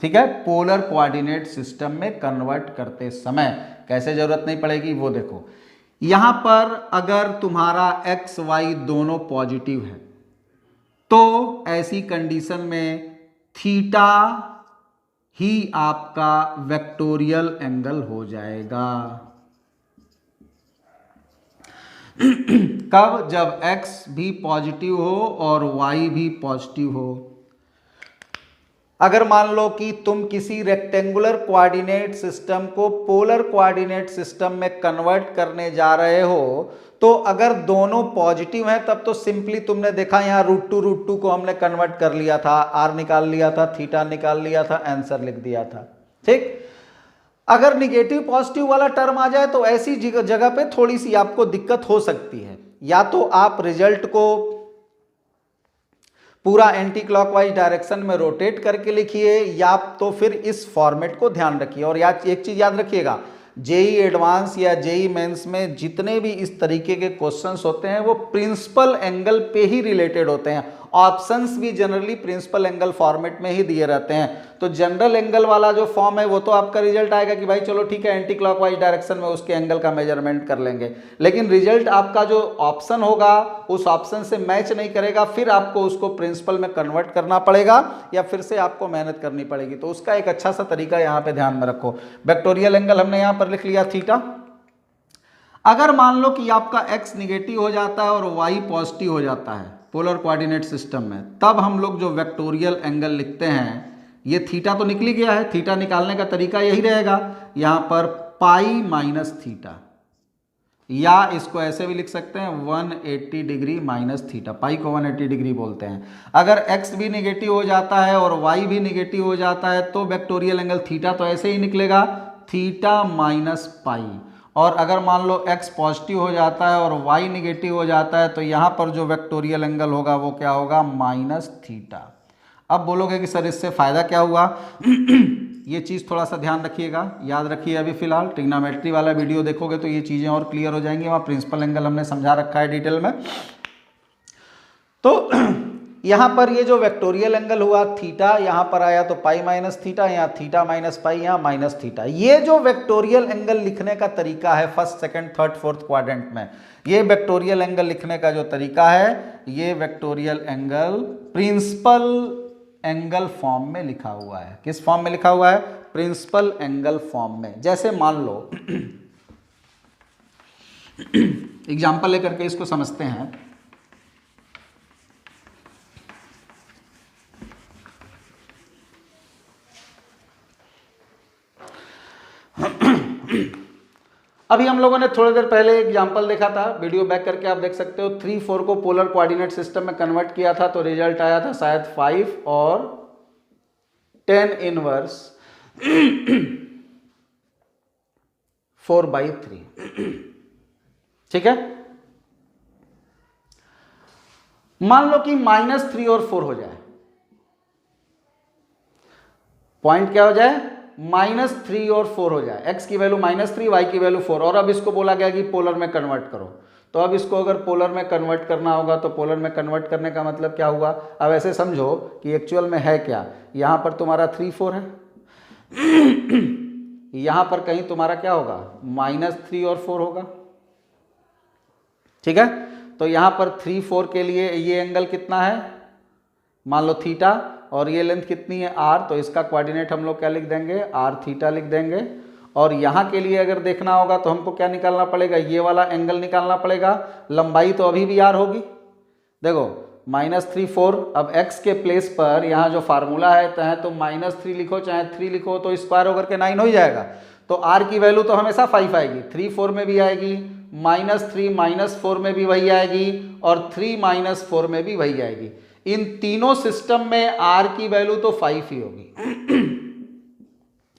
ठीक है, पोलर कोऑर्डिनेट सिस्टम में कन्वर्ट करते समय कैसे जरूरत नहीं पड़ेगी वो देखो। यहां पर अगर तुम्हारा एक्स वाई दोनों पॉजिटिव है तो ऐसी कंडीशन में थीटा ही आपका वेक्टोरियल एंगल हो जाएगा। कब, जब x भी पॉजिटिव हो और y भी पॉजिटिव हो। अगर मान लो कि तुम किसी रेक्टेंगुलर कोऑर्डिनेट सिस्टम को पोलर कोऑर्डिनेट सिस्टम में कन्वर्ट करने जा रहे हो तो अगर दोनों पॉजिटिव हैं तब तो सिंपली तुमने देखा यहाँ √2 को हमने कन्वर्ट कर लिया था, आर निकाल लिया था, थीटा निकाल लिया था, आंसर लिख दिया था। ठीक, अगर निगेटिव पॉजिटिव वाला टर्म आ जाए तो ऐसी जगह पे थोड़ी सी आपको दिक्कत हो सकती है। या तो आप रिजल्ट को पूरा एंटी क्लॉकवाइज डायरेक्शन में रोटेट करके लिखिए, या तो फिर इस फॉर्मेट को ध्यान रखिए। और एक चीज याद रखिएगा, जेई एडवांस या जेई मेंस में जितने भी इस तरीके के क्वेश्चंस होते हैं वो प्रिंसिपल एंगल पे ही रिलेटेड होते हैं। ऑप्शंस भी जनरली प्रिंसिपल एंगल फॉर्मेट में ही दिए रहते हैं। तो जनरल एंगल वाला जो फॉर्म है वो तो आपका रिजल्ट आएगा कि भाई चलो ठीक है एंटी क्लॉकवाइज डायरेक्शन में उसके एंगल का मेजरमेंट कर लेंगे, लेकिन रिजल्ट आपका जो ऑप्शन होगा उस ऑप्शन से मैच नहीं करेगा, फिर आपको उसको प्रिंसिपल में कन्वर्ट करना पड़ेगा या फिर से आपको मेहनत करनी पड़ेगी। तो उसका एक अच्छा सा तरीका यहाँ पे ध्यान में रखो। वेक्टोरियल एंगल हमने यहाँ पर लिख लिया थीटा। अगर मान लो कि आपका x निगेटिव हो जाता है और y पॉजिटिव हो जाता है पोलर कोऑर्डिनेट सिस्टम में, तब हम लोग जो वेक्टोरियल एंगल लिखते हैं, ये थीटा तो निकल ही गया है, थीटा निकालने का तरीका यही रहेगा, यहाँ पर पाई माइनस थीटा, या इसको ऐसे भी लिख सकते हैं 180 डिग्री माइनस थीटा, पाई को 180 डिग्री बोलते हैं। अगर x भी निगेटिव हो जाता है और y भी निगेटिव हो जाता है तो वेक्टोरियल एंगल थीटा तो ऐसे ही निकलेगा, थीटा माइनस पाई। और अगर मान लो x पॉजिटिव हो जाता है और y निगेटिव हो जाता है तो यहाँ पर जो वेक्टोरियल एंगल होगा वो क्या होगा, माइनस थीटा। अब बोलोगे कि सर इससे फ़ायदा क्या हुआ? ये चीज़ थोड़ा सा ध्यान रखिएगा, याद रखिए। अभी फिलहाल ट्रिग्नोमेट्री वाला वीडियो देखोगे तो ये चीज़ें और क्लियर हो जाएंगी, वहाँ प्रिंसिपल एंगल हमने समझा रखा है डिटेल में। तो यहाँ पर ये जो वेक्टोरियल एंगल हुआ थीटा, यहाँ पर आया तो पाई माइनस थीटा, यहाँ थीटा माइनस पाई, यहाँ माइनस थीटा। ये जो वेक्टोरियल एंगल लिखने का तरीका है first second third fourth quadrant में, ये वेक्टोरियल एंगल लिखने का जो तरीका है, ये vectorial angle principal angle form में लिखा हुआ है। किस फॉर्म में लिखा हुआ है? प्रिंसिपल एंगल फॉर्म में। जैसे मान लो एग्जाम्पल लेकर के इसको समझते हैं। अभी हम लोगों ने थोड़ी देर पहले एग्जांपल देखा था, वीडियो बैक करके आप देख सकते हो। 3 4 को पोलर कोऑर्डिनेट सिस्टम में कन्वर्ट किया था तो रिजल्ट आया था शायद 5 और 10 इनवर्स 4/3। ठीक है, मान लो कि -3 और 4 हो जाए, पॉइंट क्या हो जाए, -3 और 4 हो जाए, x की वैल्यू -3 y की वैल्यू 4, और अब इसको बोला गया कि पोलर में कन्वर्ट करो। तो अब इसको अगर पोलर में कन्वर्ट करना होगा तो पोलर में कन्वर्ट करने का मतलब क्या हुआ? अब ऐसे समझो कि एक्चुअल में है क्या, यहाँ पर तुम्हारा 3 4 है, यहाँ पर कहीं तुम्हारा क्या होगा, -3 और 4 होगा। ठीक है, तो यहाँ पर 3 4 के लिए ये एंगल कितना है, मान लो थीटा, और ये लेंथ कितनी है r, तो इसका कोऑर्डिनेट हम लोग क्या लिख देंगे, r थीटा लिख देंगे। और यहाँ के लिए अगर देखना होगा तो हमको क्या निकालना पड़ेगा, ये वाला एंगल निकालना पड़ेगा। लंबाई तो अभी भी r होगी, देखो -3 4। अब x के प्लेस पर यहाँ जो फार्मूला है चाहे तो -3 लिखो चाहे 3 लिखो तो स्क्वायर होकर के 9 हो जाएगा। तो r की वैल्यू तो हमेशा 5 आएगी, 3 4 में भी आएगी, -3 -4 में भी वही आएगी, और 3 -4 में भी वही आएगी। इन तीनों सिस्टम में r की वैल्यू तो 5 ही होगी।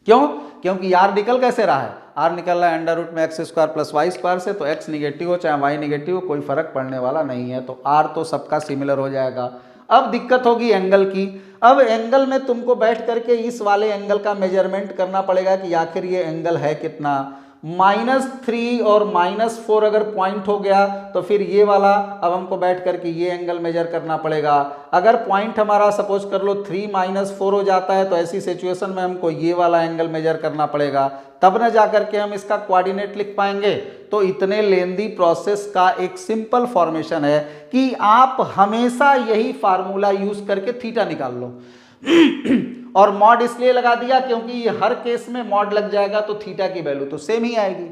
क्यों? क्योंकि r निकल कैसे रहा है, r निकल रहा है √ में x² + y² से, तो x निगेटिव हो चाहे y निगेटिव हो कोई फर्क पड़ने वाला नहीं है, तो r तो सबका सिमिलर हो जाएगा। अब दिक्कत होगी एंगल की। अब एंगल में तुमको बैठ करके इस वाले एंगल का मेजरमेंट करना पड़ेगा कि आखिर ये एंगल है कितना। -3 और -4 अगर पॉइंट हो गया तो फिर ये वाला अब हमको बैठ करके ये एंगल मेजर करना पड़ेगा। अगर पॉइंट हमारा सपोज कर लो 3 -4 हो जाता है तो ऐसी सिचुएशन में हमको ये वाला एंगल मेजर करना पड़ेगा, तब न जा करके हम इसका कोऑर्डिनेट लिख पाएंगे। तो इतने लेंदी प्रोसेस का एक सिंपल फॉर्मेशन है कि आप हमेशा यही फार्मूला यूज करके थीटा निकाल लो। और मॉड इसलिए लगा दिया क्योंकि ये हर केस में मॉड लग जाएगा तो थीटा की वैल्यू तो सेम ही आएगी।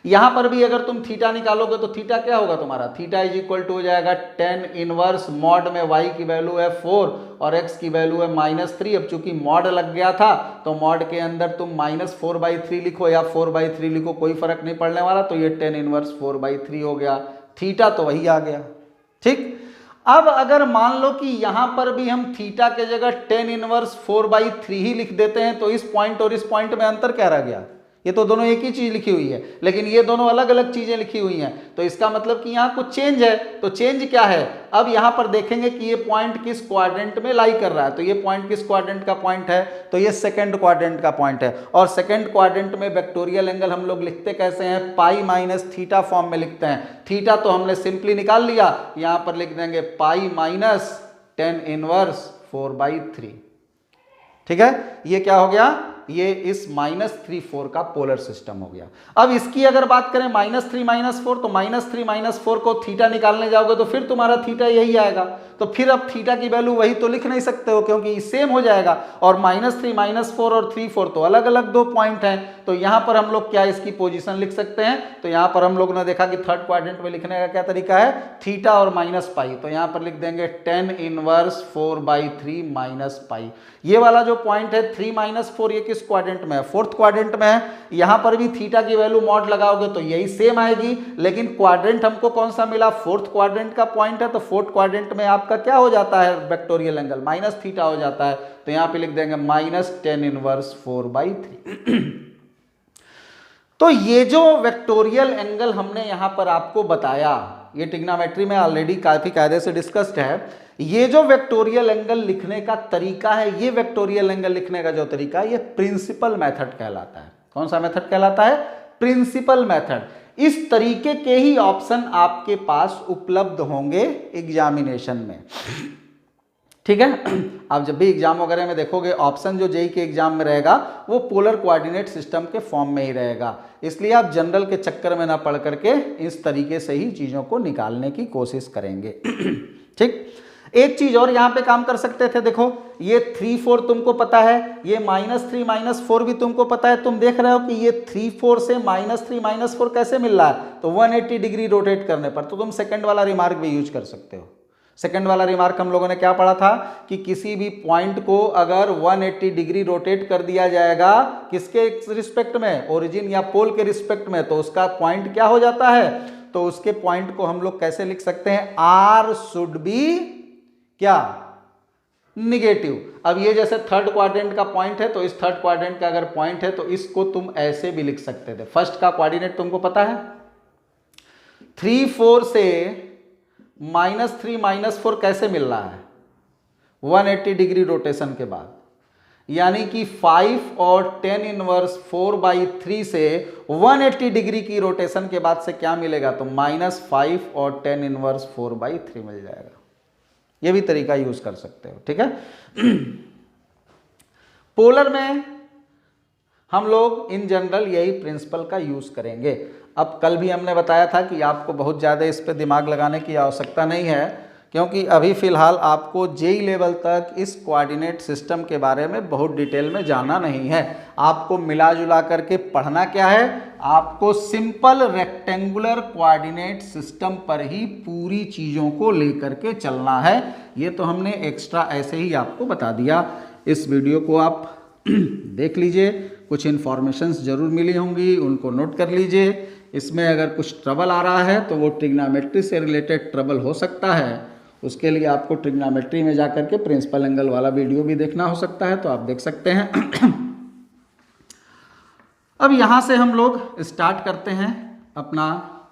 यहां पर भी अगर तुम थीटा निकालोगे तो थीटा क्या होगा तुम्हारा, थीटा इज इक्वल टू हो जाएगा टेन इनवर्स मॉड में y की वैल्यू है 4 और x की वैल्यू है -3। अब चूंकि मॉड लग गया था तो मॉड के अंदर तुम -4/3 लिखो या 4/3 लिखो, कोई फर्क नहीं पड़ने वाला। तो ये टेन इनवर्स 4/3 हो गया, थीटा तो वही आ गया। ठीक, अब अगर मान लो कि यहां पर भी हम थीटा के जगह टेन इनवर्स 4/3 ही लिख देते हैं तो इस पॉइंट और इस पॉइंट में अंतर क्या रह गया, ये तो दोनों एक ही चीज लिखी हुई है, लेकिन ये दोनों अलग अलग चीजें लिखी हुई हैं। तो इसका मतलब कि यहाँ कुछ चेंज है। तो चेंज क्या है, अब यहाँ पर देखेंगे कि ये पॉइंट किस क्वाड्रेंट में लाई कर रहा है। तो ये पॉइंट किस क्वाड्रेंट का पॉइंट है, तो ये सेकंड क्वाड्रेंट का पॉइंट है। और सेकंड क्वाड्रेंट में वेक्टोरियल एंगल हम लोग लिखते कैसे हैं, पाई माइनस थीटा फॉर्म में लिखते हैं। थीटा तो हमने सिंपली निकाल लिया, यहाँ पर लिख देंगे पाई माइनस टेन इनवर्स 4/3। ठीक है, ये क्या हो गया, ये इस -3/4 का पोलर सिस्टम हो गया। अब इसकी अगर बात करें -3 -4, तो -3 -4 को थीटा निकालने जाओगे तो फिर तुम्हारा थीटा यही आएगा। तो फिर अब थीटा की वैल्यू वही तो लिख नहीं सकते हो क्योंकि सेम हो जाएगा। और -3 -4 और 3 4 तो अलग अलग दो पॉइंट हैं। तो यहां पर हम लोग क्या इसकी पोजीशन लिख सकते हैं, तो यहां पर हम लोग ने देखा कि थर्ड क्वाड्रेंट में लिखने का क्या तरीका है, थीटा और -पाई। तो यहां पर लिख देंगे टेन इनवर्स 4/3 -पाई। ये वाला जो पॉइंट है 3 -4 ये किस क्वाड्रेंट में है, फोर्थ क्वाड्रेंट में है। यहां पर भी थीटा की वैल्यू मॉड लगाओगे तो यही सेम आएगी, लेकिन क्वाड्रेंट हमको कौन सा मिला, फोर्थ क्वाड्रेंट का पॉइंट है। तो फोर्थ क्वाड्रेंट में आपका क्या हो जाता है, वेक्टोरियल एंगल -थीटा हो जाता है। तो यहां पे लिख देंगे -10 इनवर्स 4/3। तो ये जो वेक्टोरियल एंगल हमने यहां पर आपको बताया, ये ट्रिग्नोमेट्री में ऑलरेडी काफी कायदे से डिस्कस्ड है। ये जो वेक्टोरियल एंगल लिखने का तरीका है, ये वेक्टोरियल एंगल लिखने का जो तरीका है, ये प्रिंसिपल मेथड कहलाता है। कौन सा मेथड कहलाता है, प्रिंसिपल मेथड। इस तरीके के ही ऑप्शन आपके पास उपलब्ध होंगे एग्जामिनेशन में। ठीक है, आप जब भी एग्जाम वगैरह में देखोगे ऑप्शन जो जेईई के एग्जाम में रहेगा वो पोलर कोऑर्डिनेट सिस्टम के फॉर्म में ही रहेगा। इसलिए आप जनरल के चक्कर में ना पढ़ करके इस तरीके से ही चीजों को निकालने की कोशिश करेंगे। ठीक, एक चीज और यहां पे काम कर सकते थे। देखो ये 3 4 तुमको पता है, ये -3 -4 भी तुमको पता है। तुम देख रहे हो कि ये 3 4 से -3 -4 कैसे मिल रहा है, तो 180 डिग्री रोटेट करने पर। तो तुम सेकंड वाला रिमार्क भी यूज कर सकते हो। सेकंड वाला रिमार्क हम लोगों ने क्या पढ़ा था कि किसी भी पॉइंट को अगर 180 डिग्री रोटेट कर दिया जाएगा किसके रिस्पेक्ट में, ओरिजिन या पोल के रिस्पेक्ट में, तो उसका पॉइंट क्या हो जाता है, तो उसके पॉइंट को हम लोग कैसे लिख सकते हैं, आर शुड बी क्या, निगेटिव। अब ये जैसे थर्ड क्वाड्रेंट का पॉइंट है, तो इस थर्ड क्वाड्रेंट का अगर पॉइंट है तो इसको तुम ऐसे भी लिख सकते थे। फर्स्ट का कोऑर्डिनेट तुमको पता है, 3 4 से -3 -4 कैसे मिल रहा है, 180 डिग्री रोटेशन के बाद। यानी कि 5 और 10 इनवर्स 4/3 से 180 डिग्री की रोटेशन के बाद से क्या मिलेगा, तो -5 और 10 इनवर्स 4/3 मिल जाएगा। ये भी तरीका यूज कर सकते हो। ठीक है, पोलर में हम लोग इन जनरल यही प्रिंसिपल का यूज करेंगे। अब कल भी हमने बताया था कि आपको बहुत ज़्यादा इस पे दिमाग लगाने की आवश्यकता नहीं है, क्योंकि अभी फ़िलहाल आपको जेईई लेवल तक इस कोऑर्डिनेट सिस्टम के बारे में बहुत डिटेल में जाना नहीं है। आपको मिला जुला करके पढ़ना क्या है, आपको सिंपल रेक्टेंगुलर कोऑर्डिनेट सिस्टम पर ही पूरी चीज़ों को लेकर के चलना है। ये तो हमने एक्स्ट्रा ऐसे ही आपको बता दिया। इस वीडियो को आप देख लीजिए, कुछ इन्फॉर्मेशंस जरूर मिली होंगी, उनको नोट कर लीजिए। इसमें अगर कुछ ट्रबल आ रहा है तो वो ट्रिग्नोमेट्री से रिलेटेड ट्रबल हो सकता है। उसके लिए आपको ट्रिग्नोमेट्री में जाकर के प्रिंसिपल एंगल वाला वीडियो भी देखना हो सकता है, तो आप देख सकते हैं। अब यहाँ से हम लोग स्टार्ट करते हैं अपना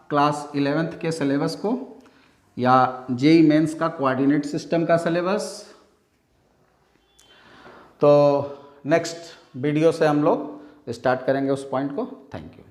क्लास 11th के सिलेबस को, या जेईई मेंस का कोऑर्डिनेट सिस्टम का सिलेबस। तो नेक्स्ट वीडियो से हम लोग स्टार्ट करेंगे उस पॉइंट को। Thank you.